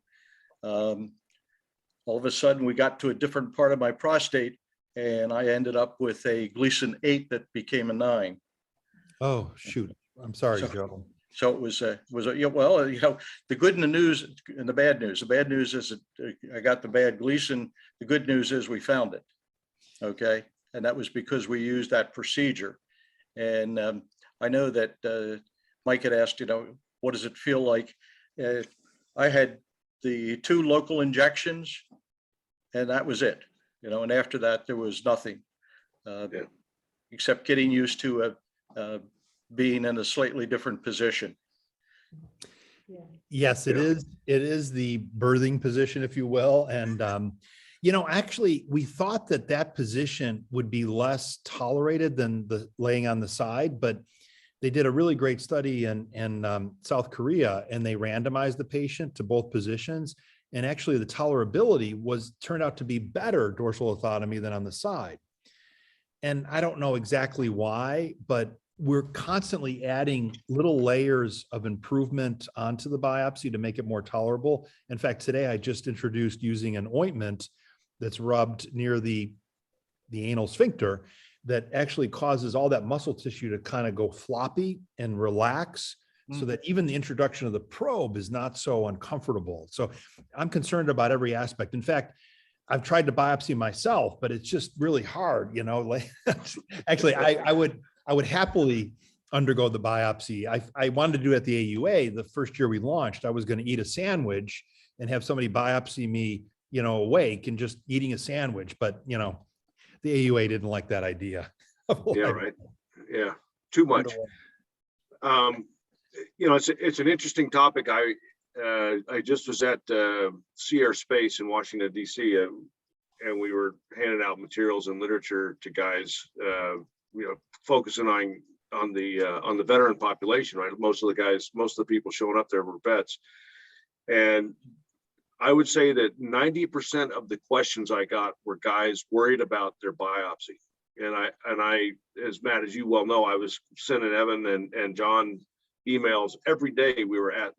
All of a sudden, we got to a different part of my prostate, and I ended up with a Gleason 8 that became a 9. Oh, shoot. I'm sorry, Joe. So it was well, the good and the news and the bad news. The bad news is that I got the bad Gleason. The good news is we found it. Okay. And that was because we used that procedure. And I know that Mike had asked, what does it feel like? I had the 2 local injections and that was it, and after that, there was nothing except getting used to being in a slightly different position. Yes, it Yeah. is. It is the birthing position, if you will. And, actually, we thought that that position would be less tolerated than the laying on the side, but they did a really great study in South Korea, and they randomized the patient to both positions. And actually, the tolerability turned out to be better dorsal lithotomy than on the side. And I don't know exactly why, but we're constantly adding little layers of improvement onto the biopsy to make it more tolerable. In fact, today I just introduced using an ointment that's rubbed near the anal sphincter that actually causes all that muscle tissue to kind of go floppy and relax, so that even the introduction of the probe is not so uncomfortable. So I'm concerned about every aspect. In fact, I've tried to biopsy myself, but it's just really hard, like actually I would happily undergo the biopsy. I wanted to do it at the AUA the first year we launched. I was going to eat a sandwich and have somebody biopsy me, awake and just eating a sandwich. But, the AUA didn't like that idea. Yeah, right. Yeah, too much. It's an interesting topic. I just was at Sierra Space in Washington, D.C., and we were handing out materials and literature to guys, focusing on the veteran population, right? Most of the people showing up there were vets. And I would say that 90% of the questions I got were guys worried about their biopsy. And I, as Matt, as you well know, I was sending Evan and John emails every day.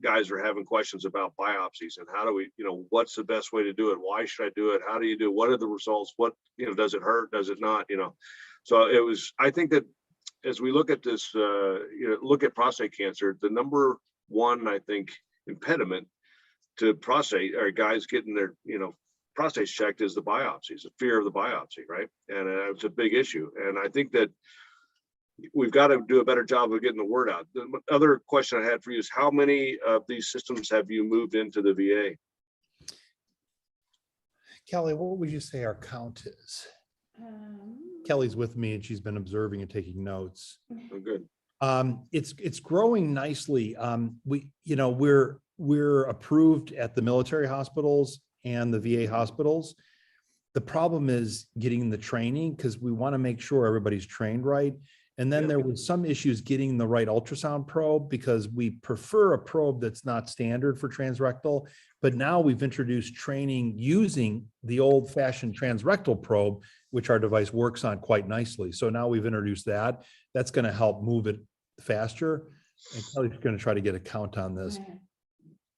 Guys were having questions about biopsies and how do we, what's the best way to do it? Why should I do it? How do you do it? What are the results? What, does it hurt? Does it not? So I think that as we look at this, look at prostate cancer, the number one, I think, impediment to prostate or guys getting their, prostates checked is the biopsies, the fear of the biopsy, right? And it's a big issue. And I think that we've got to do a better job of getting the word out. The other question I had for you is, how many of these systems have you moved into the VA? Kelly, what would you say our count is? Kelly's with me and she's been observing and taking notes. Oh, good. It's growing nicely. We're approved at the military hospitals and the VA hospitals. The problem is getting the training, because we want to make sure everybody's trained right. And then there was some issues getting the right ultrasound probe, because we prefer a probe that's not standard for transrectal. But now we've introduced training using the old-fashioned transrectal probe, which our device works on quite nicely. So now we've introduced that. That's going to help move it faster. And Kelly's going to try to get a count on this.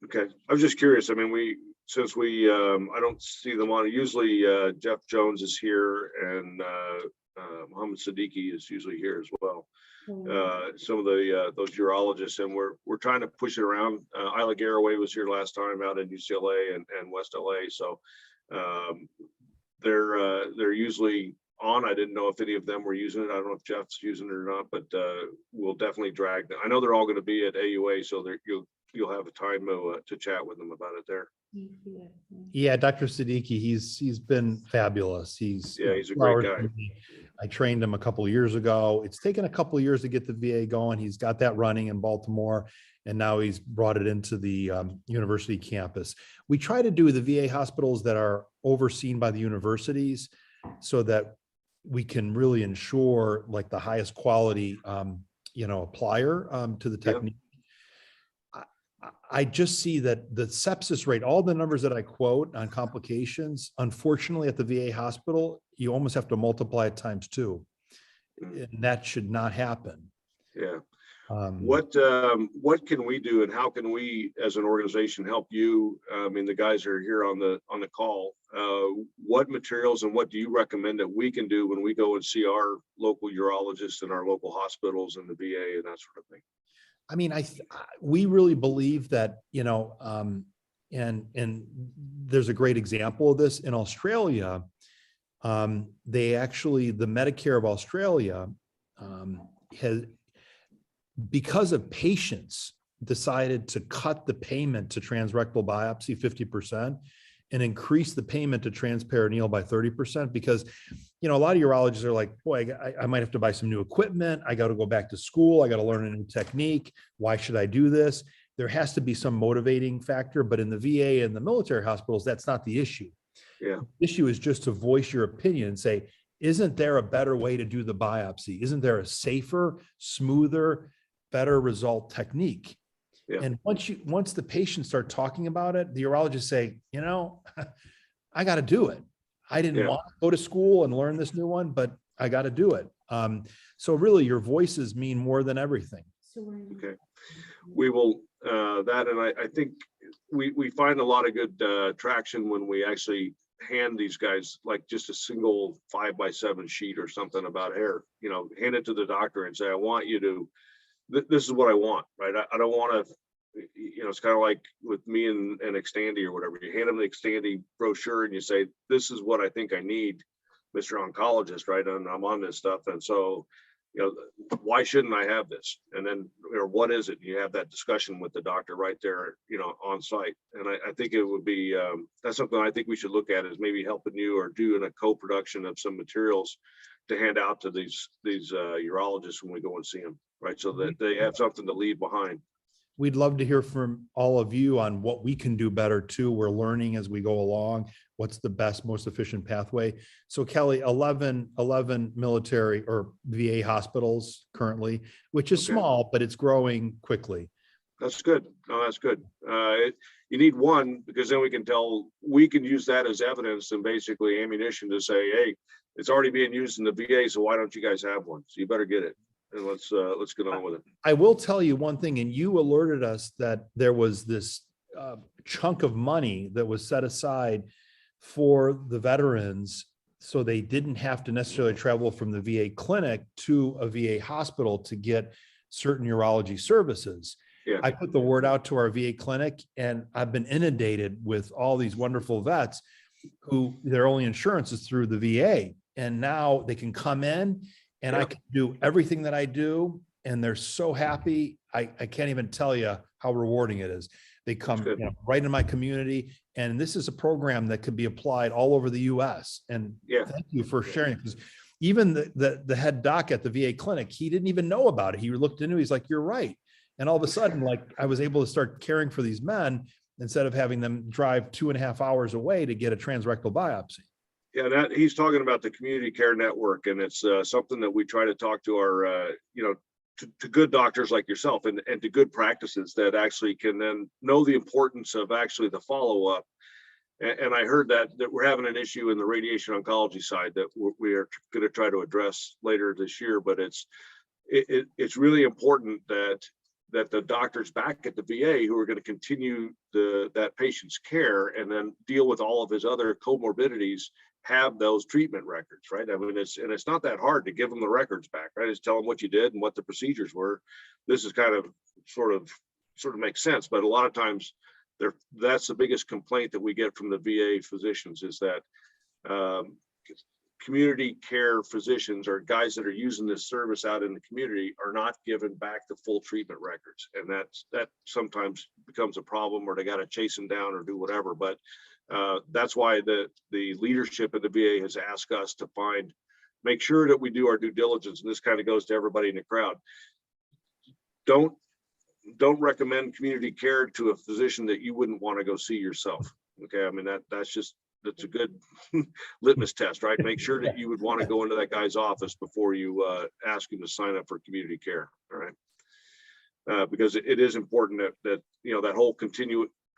Okay, I was just curious. I mean, since I don't see them on, usually Jeff Jones is here and Mohammed Siddiqui is usually here as well. Some of those urologists, and we're trying to push it around. Isla Garraway was here last time out in UCLA and West LA. So they're usually on. I didn't know if any of them were using it. I don't know if Jeff's using it or not, but we'll definitely drag them. I know they're all going to be at AUA, so you'll have a time to chat with them about it there. Yeah, Dr. Siddiqui, he's been fabulous. He's a great guy. I trained him a couple of years ago. It's taken a couple of years to get the VA going. He's got that running in Baltimore, and now he's brought it into the university campus. We try to do the VA hospitals that are overseen by the universities, so that we can really ensure like the highest quality, applier to the technique. I just see that the sepsis rate, all the numbers that I quote on complications, unfortunately at the VA hospital, you almost have to multiply it times 2. And that should not happen. Yeah. What can we do, and how can we as an organization help you? I mean, the guys are here on the call. What materials and what do you recommend that we can do when we go and see our local urologists and our local hospitals and the VA and that sort of thing? I mean, we really believe that, and there's a great example of this in Australia. The Medicare of Australia has, because of patients, decided to cut the payment to transrectal biopsy 50% and increase the payment to transperineal by 30%, because, a lot of urologists are like, boy, I might have to buy some new equipment. I got to go back to school. I got to learn a new technique. Why should I do this? there has to be some motivating factor, but in the VA and the military hospitals, that's not the issue. Yeah. The issue is just to voice your opinion and say, isn't there a better way to do the biopsy? Isn't there a safer, smoother, better result technique? Yeah. And once the patients start talking about it, the urologists say, you know, I got to do it. I didn't want to go to school and learn this new one, but I got to do it. So really your voices mean more than everything. Okay. We will, that, and I think we find a lot of good traction when we actually hand these guys like just a single 5x7 sheet or something about hair, you know, hand it to the doctor and say, I want you to, this is what I want, right? I don't want to, you know, it's kind of like with me and Xtandi or whatever. You hand them the Xtandi brochure and you say, this is what I think I need, Mr. Oncologist, right? And I'm on this stuff. And so, you know, why shouldn't I have this? And then, or what is it? You have that discussion with the doctor right there, you know, on site. And I think it would be, that's something I think we should look at, is maybe helping you or doing a co-production of some materials to hand out to these urologists when we go and see them, right? So that they have something to leave behind. We'd love to hear from all of you on what we can do better too. We're learning as we go along. What's the best, most efficient pathway? So Kelly, 11 military or VA hospitals currently, which is small, but it's growing quickly. That's good. No, that's good. You need one, because then we can use that as evidence and basically ammunition to say, hey, it's already being used in the VA, so why don't you guys have one? So you better get it. And let's get on with it. I will tell you one thing, and you alerted us that there was this chunk of money that was set aside for the veterans, so they didn't have to necessarily travel from the VA clinic to a VA hospital to get certain urology services. Yeah. I put the word out to our VA clinic, and I've been inundated with all these wonderful vets who their only insurance is through the VA. And now they can come in and I can do everything that I do. And they're so happy. I can't even tell you how rewarding it is. They come right in my community. And this is a program that could be applied all over the US. And thank you for sharing, because even the head doc at the VA clinic, he didn't even know about it. He looked into it. He's like, you're right. And all of a sudden, like, I was able to start caring for these men instead of having them drive 2.5 hours away to get a transrectal biopsy. Yeah, that he's talking about the community care network, and it's something that we try to talk to our, you know, to good doctors like yourself and to good practices that actually can then know the importance of actually the follow-up. And I heard that we're having an issue in the radiation oncology side that we are going to try to address later this year. But it's really important that the doctors back at the VA who are going to continue that patient's care and then deal with all of his other comorbidities have those treatment records, right? I mean, it's not that hard to give them the records back, right? Just tell them what you did and what the procedures were. This is kind of sort of makes sense, but a lot of times that's the biggest complaint that we get from the VA physicians is that community care physicians or guys that are using this service out in the community are not given back the full treatment records. And that sometimes becomes a problem, or they got to chase them down or do whatever. But that's why the leadership of the VA has asked us to make sure that we do our due diligence. And this kind of goes to everybody in the crowd. Don't recommend community care to a physician that you wouldn't want to go see yourself. Okay. I mean, that's a good litmus test, right? Make sure that you would want to go into that guy's office before you ask him to sign up for community care. All right. Because it is important that you know, that whole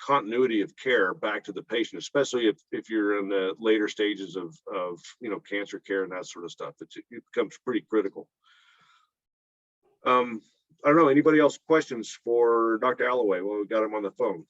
continuity of care back to the patient, especially if you're in the later stages of you know, cancer care and that sort of stuff. It becomes pretty critical. I don't know, anybody else questions for Dr. Allaway? Well, we got him on the phone.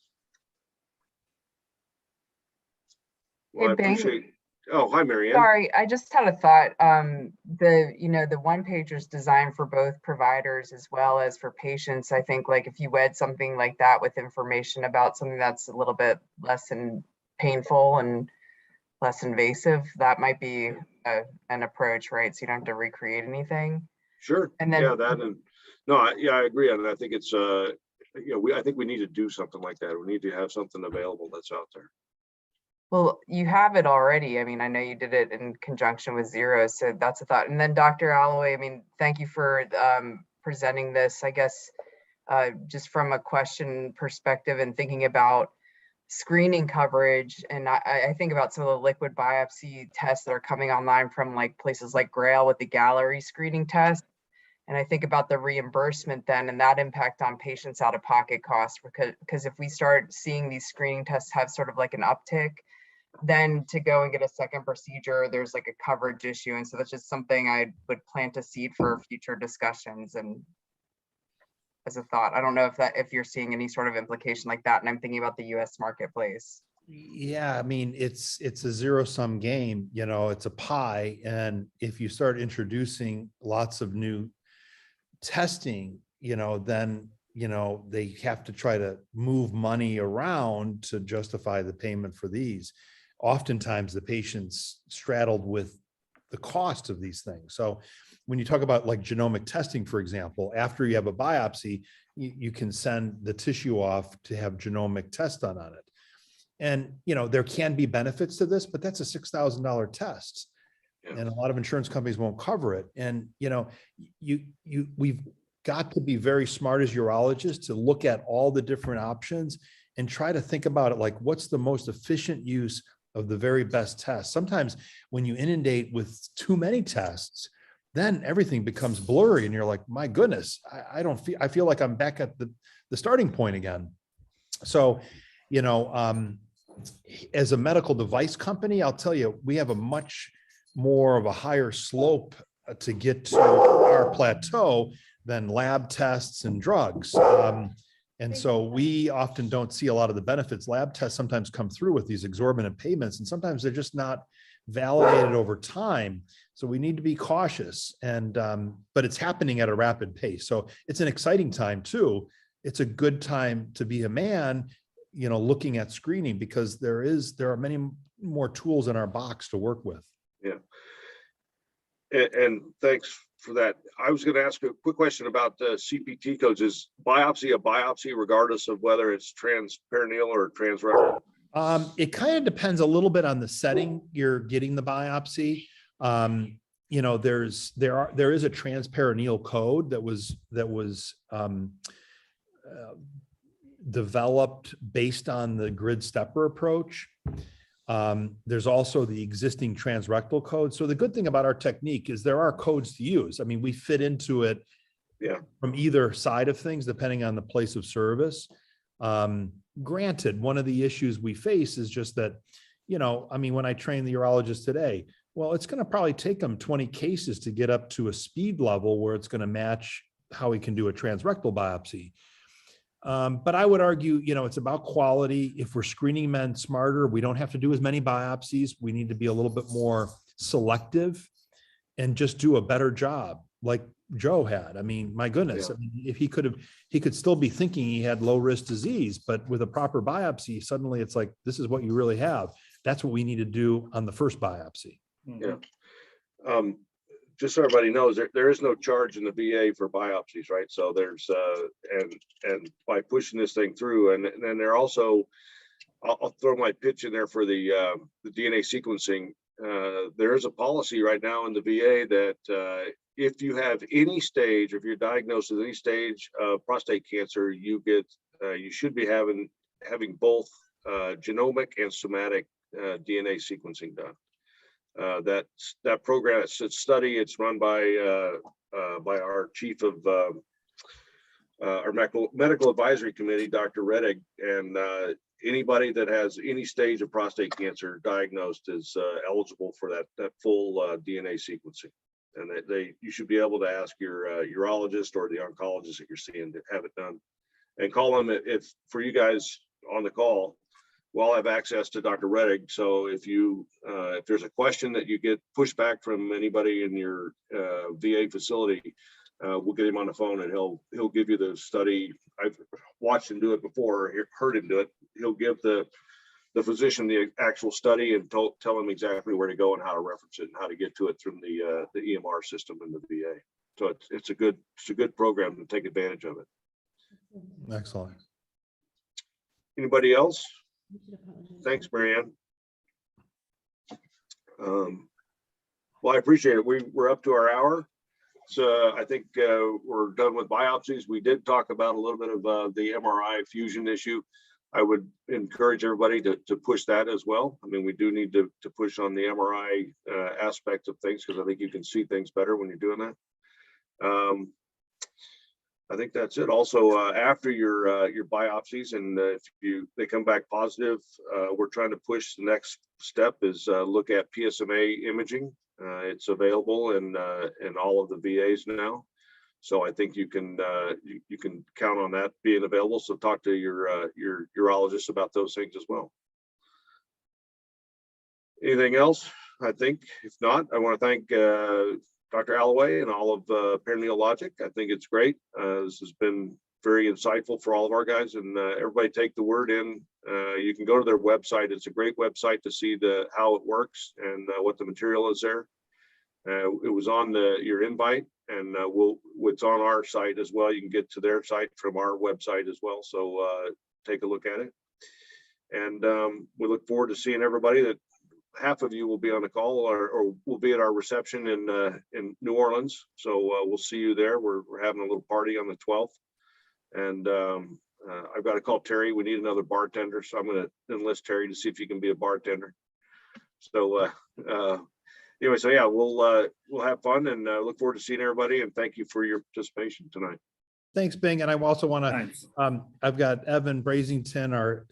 Well, I appreciate. Oh, hi, Marianne. Sorry, I just had a thought. The one pager is designed for both providers as well as for patients. I think, like, if you read something like that with information about something that's a little bit less painful and less invasive, that might be an approach, right? So you don't have to recreate anything. Sure. And then I agree. And I think it's I think we need to do something like that. We need to have something available that's out there. Well, you have it already. I mean, I know you did it in conjunction with Zero, so that's a thought. And then Dr. Allaway, I mean, thank you for presenting this. I guess just from a question perspective and thinking about screening coverage. And I think about some of the liquid biopsy tests that are coming online from like places like Grail with the Gallery screening test. And I think about the reimbursement then and that impact on patients' out-of-pocket costs, because if we start seeing these screening tests have sort of like an uptick, then to go and get a second procedure, there's like a coverage issue. And so that's just something I would plant a seed for future discussions and as a thought. I don't know if you're seeing any sort of implication like that. And I'm thinking about the US marketplace. Yeah, I mean, it's a zero-sum game, you know, it's a pie. And if you start introducing lots of new testing, you know, then, you know, they have to try to move money around to justify the payment for these. Oftentimes the patient's straddled with the cost of these things. So when you talk about like genomic testing, for example, after you have a biopsy, you can send the tissue off to have genomic tests done on it. And, you know, there can be benefits to this, but that's a $6,000 test. Yeah. And a lot of insurance companies won't cover it. And, you know, we've got to be very smart as urologists to look at all the different options and try to think about it like, what's the most efficient use of the very best test? Sometimes when you inundate with too many tests, then everything becomes blurry and you're like, my goodness, I feel like I'm back at the starting point again. So, you know, as a medical device company, I'll tell you, we have a much more of a higher slope to get to our plateau than lab tests and drugs. And so we often don't see a lot of the benefits. Lab tests sometimes come through with these exorbitant payments, and sometimes they're just not validated over time. So we need to be cautious, and but it's happening at a rapid pace. So it's an exciting time too. It's a good time to be a man, you know, looking at screening, because there are many more tools in our box to work with. Yeah. And thanks for that. I was going to ask a quick question about the CPT codes. Is biopsy a biopsy regardless of whether it's transperineal or transrectal? It kind of depends a little bit on the setting you're getting the biopsy. You know, there is a transperineal code that was developed based on the grid stepper approach. There's also the existing transrectal code. So the good thing about our technique is there are codes to use. I mean, we fit into it from either side of things, depending on the place of service. Granted, one of the issues we face is just that, you know, I mean, when I train the urologist today, well, it's going to probably take them 20 cases to get up to a speed level where it's going to match how we can do a transrectal biopsy. But I would argue, you know, it's about quality. If we're screening men smarter, we don't have to do as many biopsies. We need to be a little bit more selective and just do a better job like Joe had. I mean, my goodness, I mean, if he could still be thinking he had low risk disease, but with a proper biopsy, suddenly it's like, this is what you really have. That's what we need to do on the first biopsy. Yeah. Just so everybody knows, there is no charge in the VA for biopsies, right? So there's and by pushing this thing through, and then they're also, I'll throw my pitch in there for the DNA sequencing. There is a policy right now in the VA that if you have any stage, if you're diagnosed with any stage of prostate cancer, you should be having both genomic and somatic DNA sequencing done. That program, it's a study. It's run by our chief of our medical advisory committee, Dr. Reddig, and anybody that has any stage of prostate cancer diagnosed is eligible for that full DNA sequencing. And you should be able to ask your urologist or the oncologist that you're seeing to have it done, and call them if for you guys on the call. We'll have access to Dr. Reddig. So if there's a question that you get pushback from anybody in your VA facility, we'll get him on the phone and he'll give you the study. I've watched him do it before, heard him do it. He'll give the physician the actual study and tell him exactly where to go and how to reference it and how to get to it from the EMR system in the VA. So it's a good program to take advantage of it. Excellent. Anybody else? Thanks, Marianne. Well, I appreciate it. We're up to our hour. I think we're done with biopsies. We did talk about a little bit of the MRI fusion issue. I would encourage everybody to push that as well. I mean, we do need to push on the MRI aspect of things, because I think you can see things better when you're doing that. I think that's it. Also, after your biopsies, and if they come back positive, we're trying to push. The next step is look at PSMA imaging. It's available in all of the VAs now, so I think you can count on that being available. So talk to your urologist about those things as well. Anything else? I think if not, I want to thank Dr. Allaway and all of Perineologic. I think it's great. This has been very insightful for all of our guys, and everybody take the word in. You can go to their website. It's a great website to see how it works and what the material is there. It was on your invite, and it's on our site as well. You can get to their site from our website as well. So take a look at it. And we look forward to seeing everybody. That half of you will be on the call, or will be at our reception in New Orleans. So we'll see you there. We're having a little party on the 12th. And I've got to call Terry. We need another bartender, so I'm going to enlist Terry to see if he can be a bartender. So anyway, so yeah, we'll have fun, and look forward to seeing everybody. And thank you for your participation tonight. Thanks, Bing. And I also want to, I've got Evan Brazington, our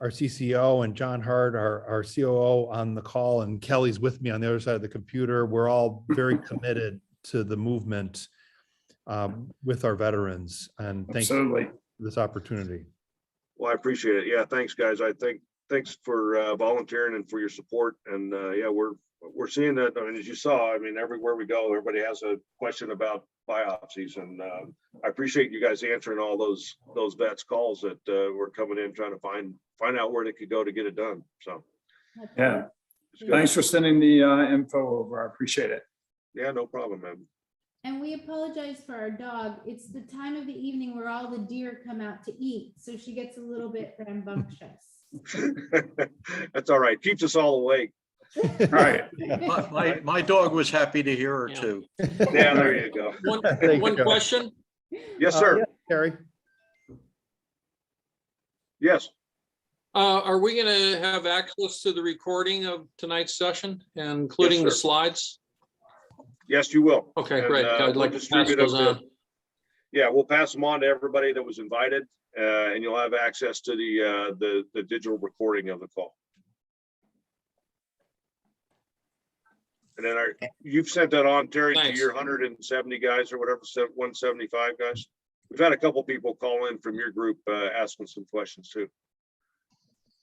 CCO, and John Hart, our COO, on the call, and Kelly's with me on the other side of the computer. We're all very committed to the movement with our veterans, and thanks for this opportunity. Well, I appreciate it. Yeah, thanks, guys. Thanks for volunteering and for your support. And yeah, we're seeing that. I mean, as you saw, I mean, everywhere we go, everybody has a question about biopsies, and I appreciate you guys answering all those vets calls that were coming in, trying to find out where they could go to get it done. So yeah, thanks for sending the info over. I appreciate it. Yeah, no problem, man. And we apologize for our dog. It's the time of the evening where all the deer come out to eat, so she gets a little bit rambunctious. That's all right. Keeps us all awake. Right. My dog was happy to hear her too. Yeah, there you go. One question. Yes, sir. Yeah, Terry. Yes. Are we going to have access to the recording of tonight's session, including the slides? Yes, you will. Okay, and, great. I'd like to pass those on. Yeah, we'll pass them on to everybody that was invited, and you'll have access to the digital recording of the call. And then you've sent that on, Terry, to your 170 guys or whatever, 175 guys. We've had a couple people call in from your group asking some questions too.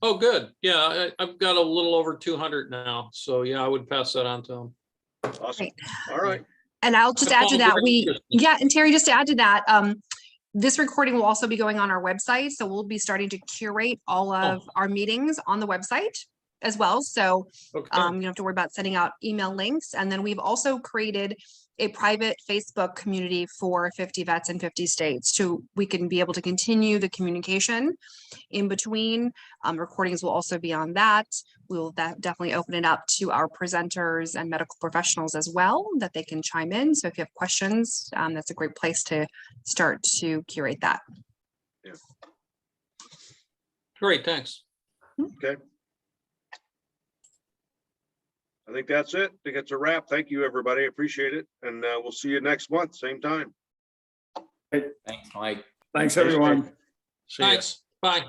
Oh, good. Yeah, I've got a little over 200 now. So yeah, I would pass that on to them. Awesome. All right. And I'll just add to that, and Terry, just to add to that, this recording will also be going on our website. So we'll be starting to curate all of our meetings on the website as well. So you don't have to worry about sending out email links. And then we've also created a private Facebook community for 50 vets in 50 states, so we can be able to continue the communication in between. Recordings will also be on that. We will definitely open it up to our presenters and medical professionals as well, that they can chime in. So if you have questions, that's a great place to start to curate that. Yeah. Great, thanks. Okay. I think that's it. I think it's a wrap. Thank you, everybody. Appreciate it. And we'll see you next month, same time. Hey. Thanks, Mike. Thanks, everyone. See ya. Thanks. Bye.